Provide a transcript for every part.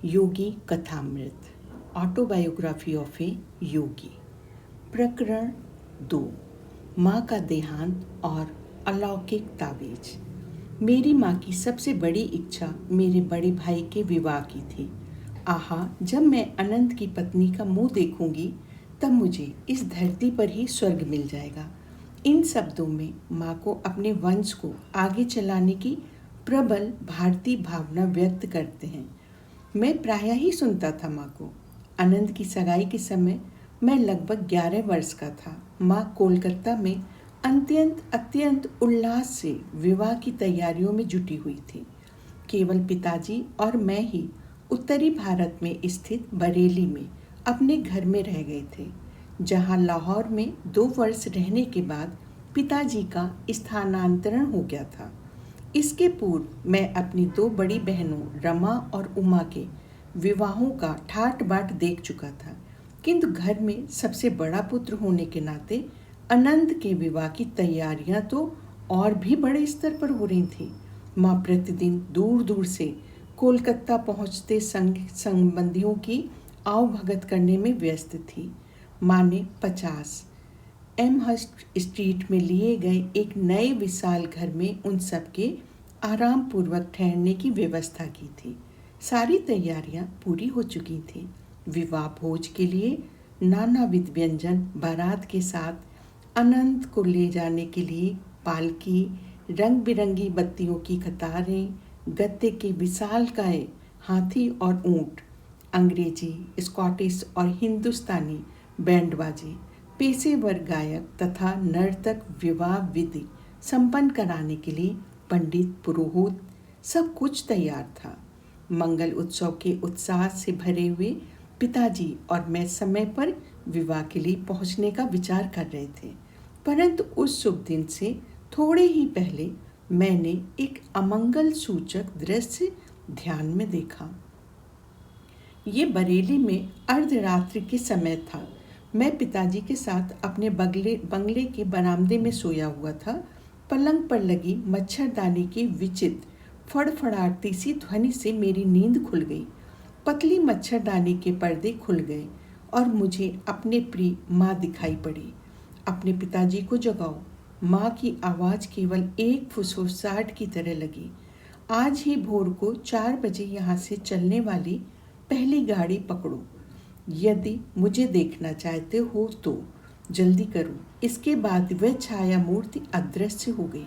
Yogi कथामृत, autobiography of ए योगी। प्रकरण 2, माँ का देहांत और अलौकिक ताबीज। मेरी माँ की सबसे बड़ी इच्छा मेरे बड़े भाई के विवाह की थी। आहा, जब मैं अनंत की पत्नी का मुंह देखूंगी तब मुझे इस धरती पर ही स्वर्ग मिल जाएगा। इन शब्दों में माँ को अपने वंश को आगे चलाने की प्रबल भारतीय भावना व्यक्त करते हैं। मैं प्रायः ही सुनता था माँ को। आनंद की सगाई के समय मैं लगभग 11 वर्ष का था। माँ कोलकाता में अत्यंत उल्लास से विवाह की तैयारियों में जुटी हुई थी। केवल पिताजी और मैं ही उत्तरी भारत में स्थित बरेली में अपने घर में रह गए थे, जहाँ लाहौर में 2 वर्ष रहने के बाद पिताजी का स्थानांतरण हो गया था। इसके पूर्व मैं अपनी 2 बड़ी बहनों रमा और उमा के विवाहों का ठाट बाट देख चुका था, किंतु घर में सबसे बड़ा पुत्र होने के नाते अनंत के विवाह की तैयारियां तो और भी बड़े स्तर पर हो रही थी। माँ प्रतिदिन दूर दूर से कोलकाता पहुँचते संबंधियों की आवभगत करने में व्यस्त थी। माँ ने 50 एमहर्स्ट स्ट्रीट में लिए गए एक नए विशाल घर में उन सबके आराम पूर्वक ठहरने की व्यवस्था की थी। सारी तैयारियां पूरी हो चुकी थी। विवाह भोज के लिए नानाविध व्यंजन, बारात के साथ अनंत को ले जाने के लिए पालकी, रंग बिरंगी बत्तियों की कतारें, गत्ते के विशालकाय हाथी और ऊंट, अंग्रेजी, स्कॉटिश और हिंदुस्तानी बैंड बाजे, पेशेवर गायक तथा नर्तक, विवाह विधि संपन्न कराने के लिए पंडित, पुरोहित, सब कुछ तैयार था। मंगल उत्सव के उत्साह से भरे हुए पिताजी और मैं समय पर विवाह के लिए पहुंचने का विचार कर रहे थे, परंतु उस शुभ दिन से थोड़े ही पहले मैंने एक अमंगल सूचक दृश्य ध्यान में देखा। ये बरेली में अर्धरात्रि के समय था। मैं पिताजी के साथ अपने बंगले के बरामदे में सोया हुआ था। पलंग पर लगी मच्छरदानी की विचित्र फड़फड़ाती सी ध्वनि से मेरी नींद खुल गई। पतली मच्छरदानी के पर्दे खुल गए और मुझे अपने प्रिय माँ दिखाई पड़ी। अपने पिताजी को जगाओ। माँ की आवाज़ केवल एक फुसफुसाहट की तरह लगी। आज ही भोर को 4 बजे यहाँ से चलने वाली पहली गाड़ी पकड़ो। यदि मुझे देखना चाहते हो तो जल्दी करो। इसके बाद वह छाया मूर्ति अदृश्य हो गई।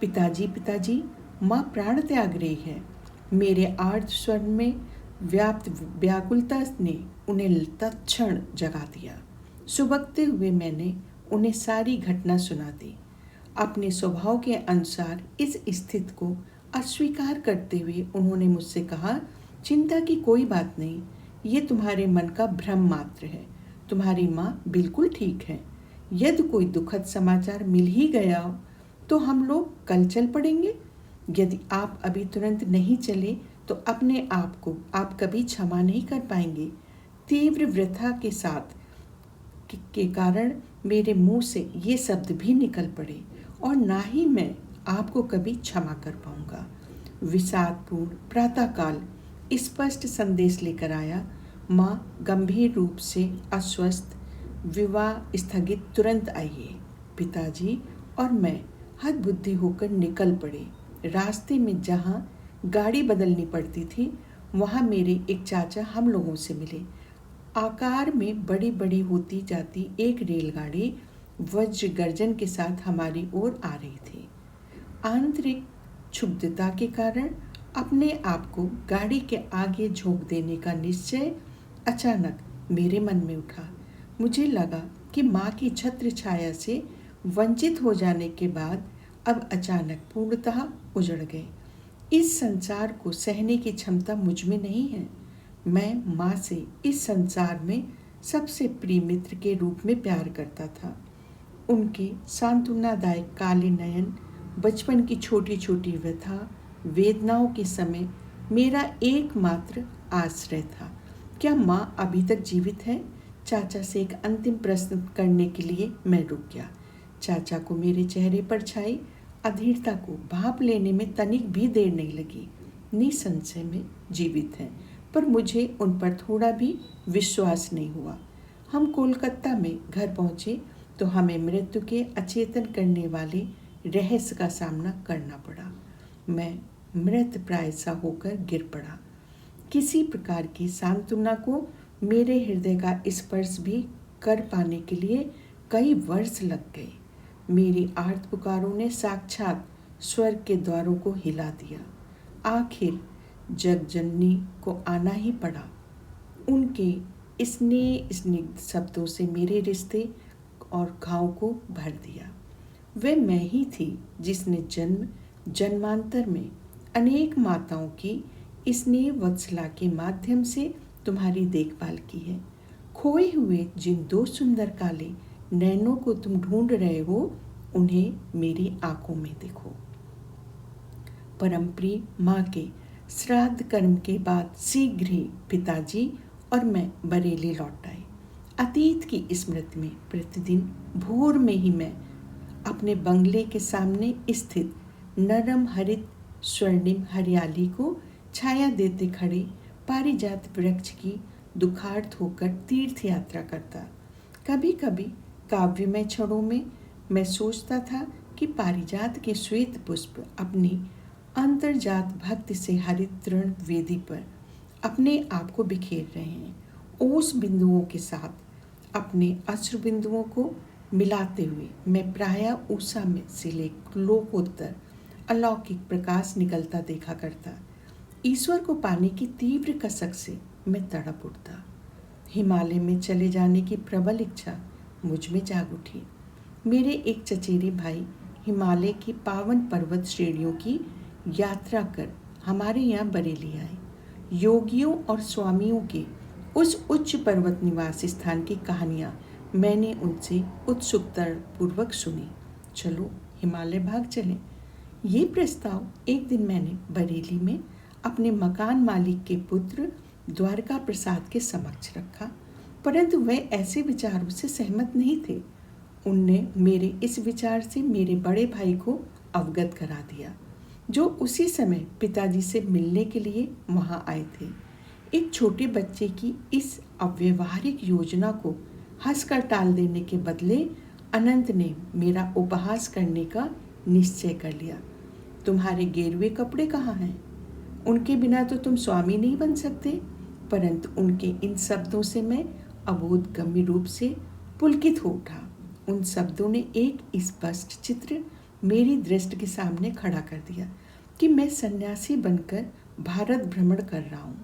पिताजी, पिताजी, माँ प्राण त्याग रही है। मेरे आर्द्र स्वर में व्याप्त व्याकुलता ने उन्हें तत्क्षण जगा दिया। सुबकते हुए मैंने उन्हें सारी घटना सुना दी। अपने स्वभाव के अनुसार इस स्थिति को अस्वीकार करते हुए उन्होंने मुझसे कहा, चिंता की कोई बात नहीं, ये तुम्हारे मन का भ्रम मात्र है। तुम्हारी माँ बिल्कुल ठीक है। यदि कोई दुखद समाचार मिल ही गया हो तो हम लोग कल चल पड़ेंगे। यदि आप अभी तुरंत नहीं चले तो अपने आप को आप कभी क्षमा नहीं कर पाएंगे। तीव्र व्यथा के साथ के कारण मेरे मुंह से ये शब्द भी निकल पड़े और ना ही मैं आपको कभी क्षमा कर पाऊंगा। विषादपूर्ण प्रातःकाल स्पष्ट संदेश लेकर आया। माँ गंभीर रूप से अस्वस्थ, विवाह स्थगित, तुरंत आइए। पिताजी और मैं हतबुद्धि होकर निकल पड़े। रास्ते में जहाँ गाड़ी बदलनी पड़ती थी वहाँ मेरे एक चाचा हम लोगों से मिले। आकार में बड़ी बड़ी होती जाती एक रेलगाड़ी वज्र गर्जन के साथ हमारी ओर आ रही थी। आंतरिक क्षुब्धता के कारण अपने आप को गाड़ी के आगे झोंक देने का निश्चय अचानक मेरे मन में उठा। मुझे लगा कि माँ की छत्र छाया से वंचित हो जाने के बाद अब अचानक पूर्णतः उजड़ गए। इस संसार को सहने की क्षमता मुझ में नहीं है। मैं माँ से इस संसार में सबसे प्रिय मित्र के रूप में प्यार करता था। उनके सांत्वनादायक काले नयन, बचपन की छोटी छोटी व्यथा, वेदनाओं के समय मेरा एकमात्र आश्रय था। क्या माँ अभी तक जीवित है? चाचा से एक अंतिम प्रश्न करने के लिए मैं रुक गया। चाचा को मेरे चेहरे पर छाई अधीरता को भाप लेने में तनिक भी देर नहीं लगी। निसंशय में जीवित है। पर मुझे उन पर थोड़ा भी विश्वास नहीं हुआ। हम कोलकाता में घर पहुँचे तो हमें मृत्यु के अचेतन करने वाले रहस्य का सामना करना पड़ा। मैं मृत प्राय सा होकर गिर पड़ा। किसी प्रकार की सांत्वना को मेरे हृदय का स्पर्श भी कर पाने के लिए कई वर्ष लग गए। मेरी आर्त पुकारों ने साक्षात स्वर्ग के द्वारों को हिला दिया। आखिर जगजननी को आना ही पड़ा। उनके स्नेह स्निग्ध शब्दों से मेरे रिश्ते और घाव को भर दिया। वह मैं ही थी जिसने जन्म जन्मांतर में अनेक माताओं की स्नेह वत्सला के माध्यम से तुम्हारी देखभाल की है। खोए हुए जिन दो सुंदर काले नैनों को तुम ढूंढ रहे हो, उन्हें मेरी आंखों में देखो। परमप्रिय माँ के श्राद्ध कर्म के बाद शीघ्र ही पिताजी और मैं बरेली लौट आए। अतीत की स्मृति में प्रतिदिन भोर में ही मैं अपने बंगले के सामने स्थित नरम हरित स्वर्णिम हरियाली को छाया देते खड़े पारिजात वृक्ष की दुखार्थ होकर तीर्थ यात्रा करता। कभी कभी काव्यमय क्षणों में मैं सोचता था कि पारिजात के श्वेत पुष्प अपनी अंतर्जात भक्ति से हरित तृण वेदी पर अपने आप को बिखेर रहे हैं। ओस बिंदुओं के साथ अपने अश्रु बिंदुओं को मिलाते हुए मैं प्रायः ऊषा में से लोकोत्तर अलौकिक प्रकाश निकलता देखा करता। ईश्वर को पाने की तीव्र कसक से मैं तड़प उठता। हिमालय में चले जाने की प्रबल इच्छा मुझ में जाग उठी। मेरे एक चचेरे भाई हिमालय की पावन पर्वत श्रेणियों की यात्रा कर हमारे यहाँ बरेली आए। योगियों और स्वामियों के उस उच्च पर्वत निवास स्थान की कहानियाँ मैंने उनसे उत्सुकता पूर्वक सुनी। चलो हिमालय भाग चलें। ये प्रस्ताव एक दिन मैंने बरेली में अपने मकान मालिक के पुत्र द्वारका प्रसाद के समक्ष रखा, परंतु वे ऐसे विचारों से सहमत नहीं थे। उनने मेरे इस विचार से मेरे बड़े भाई को अवगत करा दिया, जो उसी समय पिताजी से मिलने के लिए वहां आए थे। एक छोटे बच्चे की इस अव्यवहारिक योजना को हंसकर टाल देने के बदले अनंत ने मेरा उपहास करने का निश्चय कर लिया। तुम्हारे गेरुए कपड़े कहाँ हैं? उनके बिना तो तुम स्वामी नहीं बन सकते। परंतु उनके इन शब्दों से मैं अबोधगम्य रूप से पुलकित हो उठा। उन शब्दों ने एक स्पष्ट चित्र मेरी दृष्टि के सामने खड़ा कर दिया कि मैं सन्यासी बनकर भारत भ्रमण कर रहा हूँ।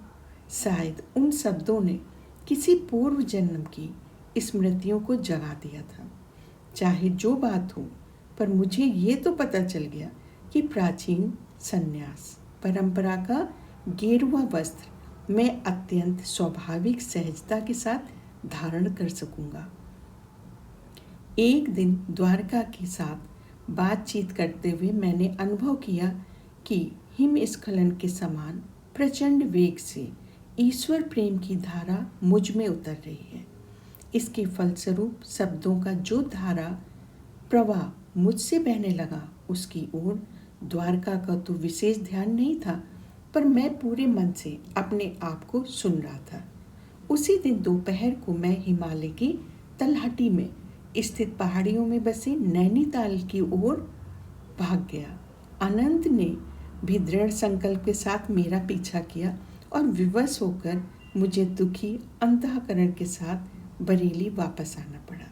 शायद उन शब्दों ने किसी पूर्व जन्म की स्मृतियों को जगा दिया था। चाहे जो बात हो, पर मुझे ये तो पता चल गया कि प्राचीन सन्यास परंपरा का गेरुआ वस्त्र मैं अत्यंत स्वाभाविक सहजता के साथ धारण कर सकूंगा। एक दिन द्वारका के साथ बातचीत करते हुए मैंने अनुभव किया कि हिमस्खलन के समान प्रचंड वेग से ईश्वर प्रेम की धारा मुझ में उतर रही है। इसके फलस्वरूप शब्दों का जो धारा प्रवाह मुझसे बहने लगा, उसकी ओर द्वारका का तो विशेष ध्यान नहीं था, पर मैं पूरे मन से अपने आप को सुन रहा था। उसी दिन दोपहर को मैं हिमालय की तलहटी में स्थित पहाड़ियों में बसे नैनीताल की ओर भाग गया। अनंत ने भी दृढ़ संकल्प के साथ मेरा पीछा किया और विवश होकर मुझे दुखी अंतःकरण के साथ बरेली वापस आना पड़ा।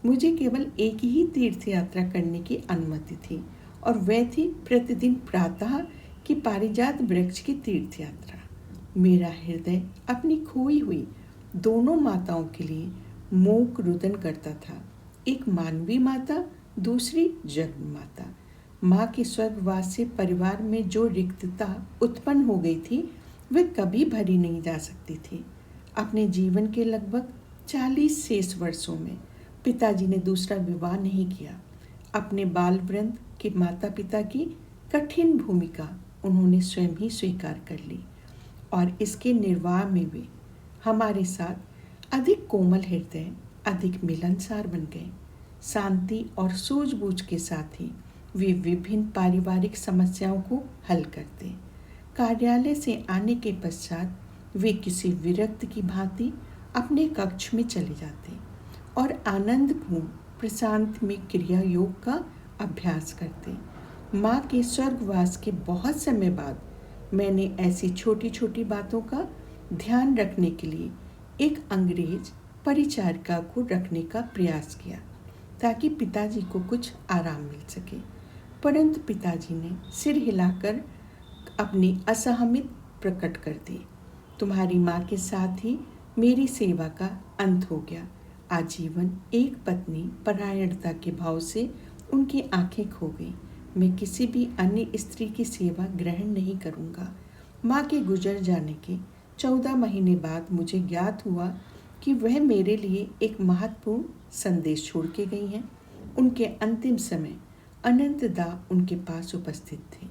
मुझे केवल एक ही तीर्थ यात्रा करने की अनुमति थी, और वह थी प्रतिदिन प्रातः की पारिजात वृक्ष की तीर्थ यात्रा। मेरा हृदय अपनी खोई हुई दोनों माताओं के लिए मोक रुदन करता था। एक मानवी माता, दूसरी जन्म माता। माँ के स्वर्गवास से परिवार में जो रिक्तता उत्पन्न हो गई थी, वह कभी भरी नहीं जा सकती थी। अपने जीवन के लगभग 40 शेष वर्षों में पिताजी ने दूसरा विवाह नहीं किया। अपने बाल वृंद के माता पिता की कठिन भूमिका उन्होंने स्वयं ही स्वीकार कर ली, और इसके निर्वाह में वे हमारे साथ अधिक कोमल हृदय, अधिक मिलनसार बन गए। शांति और सूझबूझ के साथ ही वे विभिन्न पारिवारिक समस्याओं को हल करते। कार्यालय से आने के पश्चात वे किसी विरक्त की भांति अपने कक्ष में चले जाते और आनंदपूर्ण प्रशांत में क्रिया योग का अभ्यास करते। माँ के स्वर्गवास के बहुत समय बाद मैंने ऐसी छोटी छोटी बातों का ध्यान रखने के लिए एक अंग्रेज परिचारिका को रखने का प्रयास किया ताकि पिताजी को कुछ आराम मिल सके, परंतु पिताजी ने सिर हिलाकर अपनी असहमति प्रकट कर दी। तुम्हारी माँ के साथ ही मेरी सेवा का अंत हो गया। आजीवन एक पत्नी परायणता के भाव से उनकी आंखें खो गई। मैं किसी भी अन्य स्त्री की सेवा ग्रहण नहीं करूँगा। माँ के गुजर जाने के 14 महीने बाद मुझे ज्ञात हुआ कि वह मेरे लिए एक महत्वपूर्ण संदेश छोड़ के गई हैं। उनके अंतिम समय अनंतदा उनके पास उपस्थित थे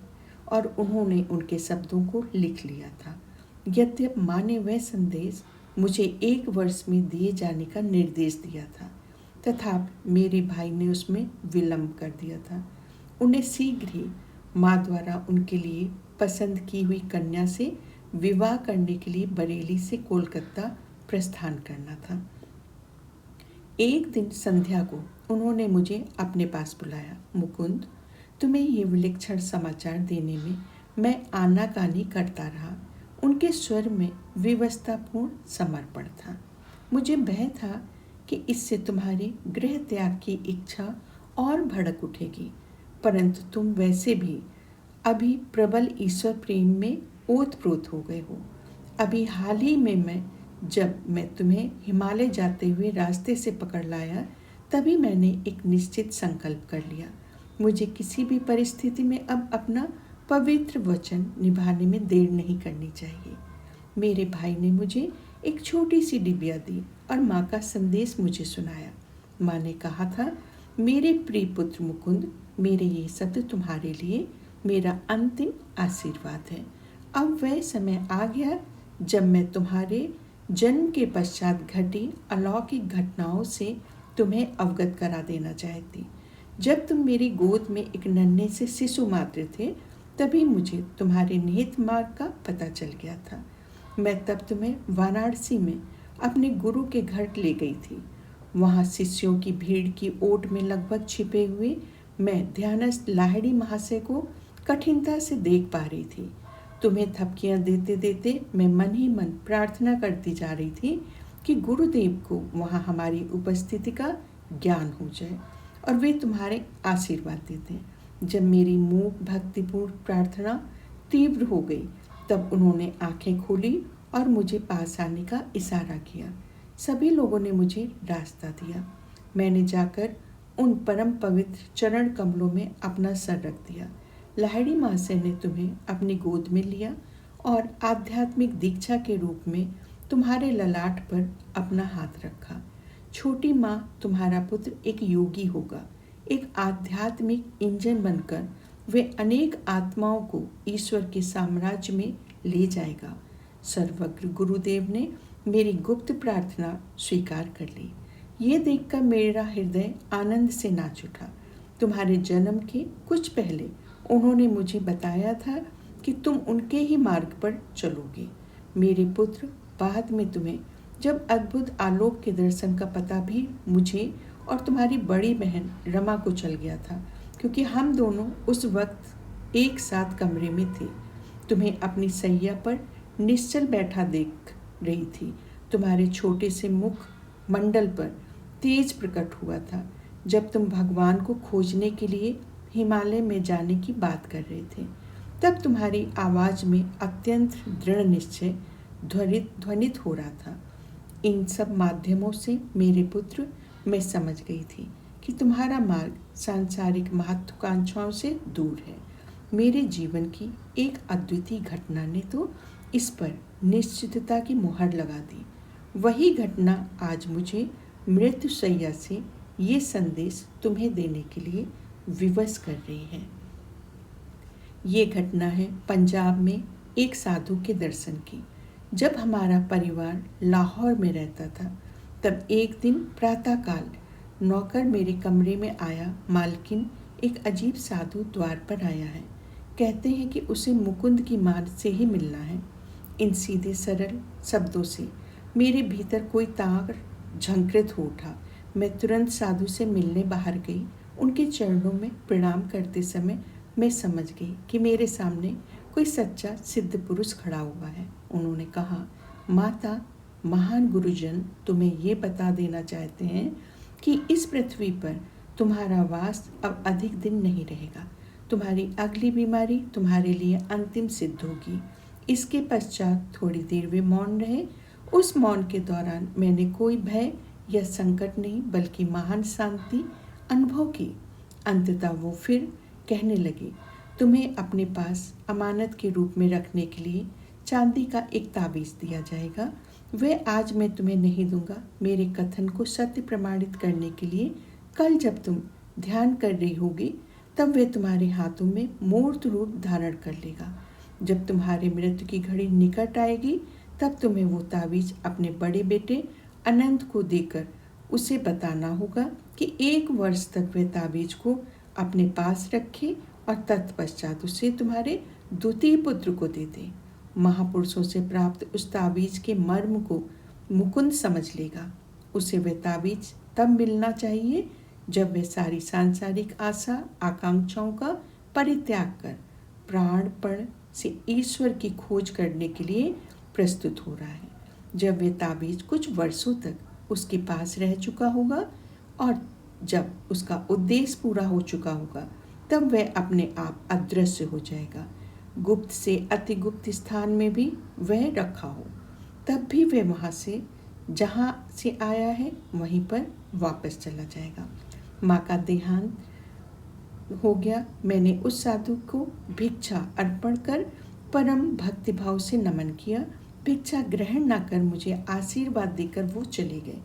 और उन्होंने उनके शब्दों को लिख लिया था। यद्यपि माँ ने वह संदेश मुझे 1 वर्ष में दिए जाने का निर्देश दिया था, तथापि मेरे भाई ने उसमें विलंब कर दिया था। उन्हें शीघ्र ही माँ द्वारा उनके लिए पसंद की हुई कन्या से विवाह करने के लिए बरेली से कोलकाता प्रस्थान करना था। एक दिन संध्या को उन्होंने मुझे अपने पास बुलाया। मुकुंद, तुम्हें ये विलक्षण समाचार देने में मैं आनाकानी करता रहा। उनके स्वर में विवशतापूर्ण समर्पण था। मुझे भय था कि इससे तुम्हारी गृह त्याग की इच्छा और भड़क उठेगी, परंतु तुम वैसे भी अभी प्रबल ईश्वर प्रेम में ओतप्रोत हो गए हो। अभी हाल ही में जब मैं तुम्हें हिमालय जाते हुए रास्ते से पकड़ लाया, तभी मैंने एक निश्चित संकल्प कर लिया। मुझे किसी भी परिस्थिति में अब अपना पवित्र वचन निभाने में देर नहीं करनी चाहिए। मेरे भाई ने मुझे एक छोटी सी डिबिया दी और माँ का संदेश मुझे सुनाया। माँ ने कहा था, मेरे प्रिय पुत्र मुकुंद, मेरे ये शब्द तुम्हारे लिए मेरा अंतिम आशीर्वाद है। अब वह समय आ गया जब मैं तुम्हारे जन्म के पश्चात घटी अलौकिक घटनाओं से तुम्हें अवगत करा देना चाहती। जब तुम मेरी गोद में एक नन्हे से शिशु मात्र थे, तभी मुझे तुम्हारे निहित मार्ग का पता चल गया था। मैं तब तुम्हें वाराणसी में अपने गुरु के घर ले गई थी। वहाँ शिष्यों की भीड़ की ओट में लगभग छिपे हुए मैं ध्यानस्थ लाहिड़ी महाशय को कठिनता से देख पा रही थी। तुम्हें थपकियाँ देते देते मैं मन ही मन प्रार्थना करती जा रही थी कि गुरुदेव को वहाँ हमारी उपस्थिति का ज्ञान हो जाए और वे तुम्हारे आशीर्वाद देते। जब मेरी मूक भक्तिपूर्ण प्रार्थना तीव्र हो गई, तब उन्होंने आंखें खोली और मुझे पास आने का इशारा किया। सभी लोगों ने मुझे रास्ता दिया। मैंने जाकर उन परम पवित्र चरण कमलों में अपना सर रख दिया। लाहिड़ी महाशय ने तुम्हें अपनी गोद में लिया और आध्यात्मिक दीक्षा के रूप में तुम्हारे ललाट पर अपना हाथ रखा। छोटी माँ, तुम्हारा पुत्र एक योगी होगा, एक आध्यात्मिक इंजन बनकर वे अनेक आत्माओं को ईश्वर के साम्राज्य में ले जाएगा। सर्वज्ञ गुरुदेव ने मेरी गुप्त प्रार्थना स्वीकार कर ली। ये देखकर मेरा हृदय आनंद से नाच उठा। तुम्हारे जन्म के कुछ पहले उन्होंने मुझे बताया था कि तुम उनके ही मार्ग पर चलोगे। मेरे पुत्र, बाद में तुम्हें जब अद्भुत आलोक के दर्शन का पता भी मुझे और तुम्हारी बड़ी बहन रमा को चल गया था, क्योंकि हम दोनों उस वक्त एक साथ कमरे में थे। तुम्हें अपनी सैया पर निश्चल बैठा देख रही थी। तुम्हारे छोटे से मुख मंडल पर तेज प्रकट हुआ था जब तुम भगवान को खोजने के लिए हिमालय में जाने की बात कर रहे थे। तब तुम्हारी आवाज़ में अत्यंत दृढ़ निश्चय ध्वनित हो रहा था। इन सब माध्यमों से मेरे पुत्र, मैं समझ गई थी कि तुम्हारा मार्ग सांसारिक महत्वाकांक्षाओं से दूर है। मेरे जीवन की एक अद्वितीय घटना ने तो इस पर निश्चितता की मुहर लगा दी। वही घटना आज मुझे मृत्युशैया से ये संदेश तुम्हें देने के लिए विवश कर रही है। ये घटना है पंजाब में एक साधु के दर्शन की। जब हमारा परिवार लाहौर में रहता था, तब एक दिन प्रातःकाल नौकर मेरे कमरे में आया। मालकिन, एक अजीब साधु द्वार पर आया है। कहते हैं कि उसे मुकुंद की माँ से ही मिलना है। इन सीधे सरल शब्दों से मेरे भीतर कोई तार झंकृत हो उठा। मैं तुरंत साधु से मिलने बाहर गई। उनके चरणों में प्रणाम करते समय मैं समझ गई कि मेरे सामने कोई सच्चा सिद्ध पुरुष खड़ा हुआ है। उन्होंने कहा, माता, महान गुरुजन तुम्हें ये बता देना चाहते हैं कि इस पृथ्वी पर तुम्हारा वास अब अधिक दिन नहीं रहेगा। तुम्हारी अगली बीमारी तुम्हारे लिए अंतिम सिद्ध होगी। इसके पश्चात थोड़ी देर वे मौन रहे। उस मौन के दौरान मैंने कोई भय या संकट नहीं बल्कि महान शांति अनुभव की। अंततः वो फिर कहने लगे, तुम्हें अपने पास अमानत के रूप में रखने के लिए चांदी का एक ताबीज़ दिया जाएगा। वह आज मैं तुम्हें नहीं दूंगा। मेरे कथन को सत्य प्रमाणित करने के लिए कल जब तुम ध्यान कर रही होगी तब वह तुम्हारे हाथों में मूर्त रूप धारण कर लेगा। जब तुम्हारे मृत्यु की घड़ी निकट आएगी तब तुम्हें वो ताबीज़ अपने बड़े बेटे अनंत को देकर उसे बताना होगा कि 1 वर्ष तक वह ताबीज़ को अपने पास रखे और तत्पश्चात उसे तुम्हारे द्वितीय पुत्र को दे दे। महापुरुषों से प्राप्त उस ताबीज़ के मर्म को मुकुंद समझ लेगा। उसे वह ताबीज़ तब मिलना चाहिए जब वह सारी सांसारिक आशा आकांक्षाओं का परित्याग कर प्राणपण से ईश्वर की खोज करने के लिए प्रस्तुत हो रहा है। जब वह ताबीज़ कुछ वर्षों तक उसके पास रह चुका होगा और जब उसका उद्देश्य पूरा हो चुका होगा तब वह अपने आप अदृश्य हो जाएगा। गुप्त से अति गुप्त स्थान में भी वह रखा हो, तब भी वह वहाँ से जहाँ से आया है वहीं पर वापस चला जाएगा। माँ का देहांत हो गया। मैंने उस साधु को भिक्षा अर्पण कर परम भक्तिभाव से नमन किया। भिक्षा ग्रहण न कर मुझे आशीर्वाद देकर वो चले गए।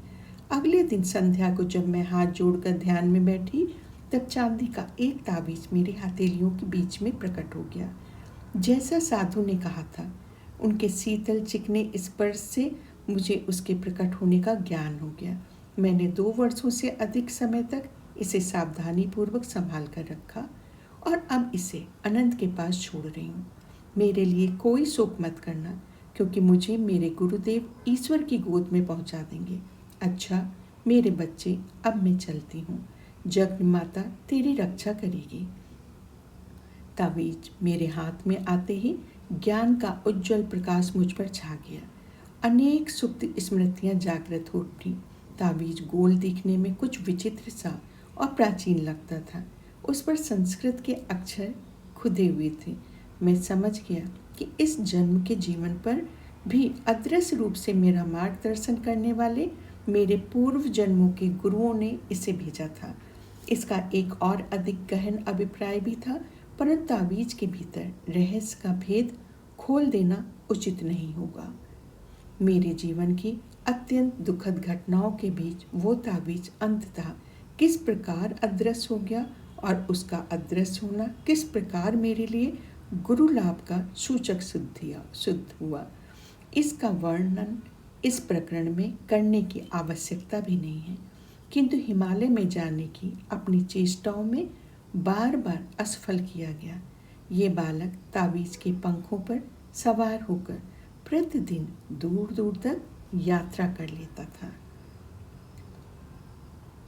अगले दिन संध्या को जब मैं हाथ जोड़कर ध्यान में बैठी तब चांदी का एक ताबीज़ मेरी हथेलियों के बीच में प्रकट हो गया। जैसा साधु ने कहा था, उनके शीतल चिकने स्पर्श से मुझे उसके प्रकट होने का ज्ञान हो गया। मैंने 2 वर्षों से अधिक समय तक इसे सावधानी पूर्वक संभाल कर रखा और अब इसे अनंत के पास छोड़ रही हूँ। मेरे लिए कोई शोक मत करना, क्योंकि मुझे मेरे गुरुदेव ईश्वर की गोद में पहुँचा देंगे। अच्छा मेरे बच्चे, अब मैं चलती हूँ। जगन माता तेरी रक्षा करेगी। ताबीज मेरे हाथ में आते ही ज्ञान का उज्जवल प्रकाश मुझ पर छा गया। अनेक सुप्त स्मृतियाँ जागृत हो उठी। ताबीज गोल दिखने में कुछ विचित्र सा और प्राचीन लगता था। उस पर संस्कृत के अक्षर खुदे हुए थे। मैं समझ गया कि इस जन्म के जीवन पर भी अदृश्य रूप से मेरा मार्गदर्शन करने वाले मेरे पूर्व जन्मों के गुरुओं ने इसे भेजा था। इसका एक और अधिक गहन अभिप्राय भी था, परंतु ताबीज के भीतर रहस्य का भेद खोल देना उचित नहीं होगा। मेरे जीवन की अत्यंत दुखद घटनाओं के बीच वो ताबीज अंततः किस प्रकार अदृश्य हो गया और उसका अदृश्य होना किस प्रकार मेरे लिए गुरु लाभ का सूचक सिद्ध हुआ, इसका वर्णन इस प्रकरण में करने की आवश्यकता भी नहीं है। किंतु हिमालय में जाने की अपनी चेष्टाओं में बार बार असफल किया गया। ये बालक ताबीज के पंखों पर सवार होकर प्रतिदिन दूर दूर तक यात्रा कर लेता था।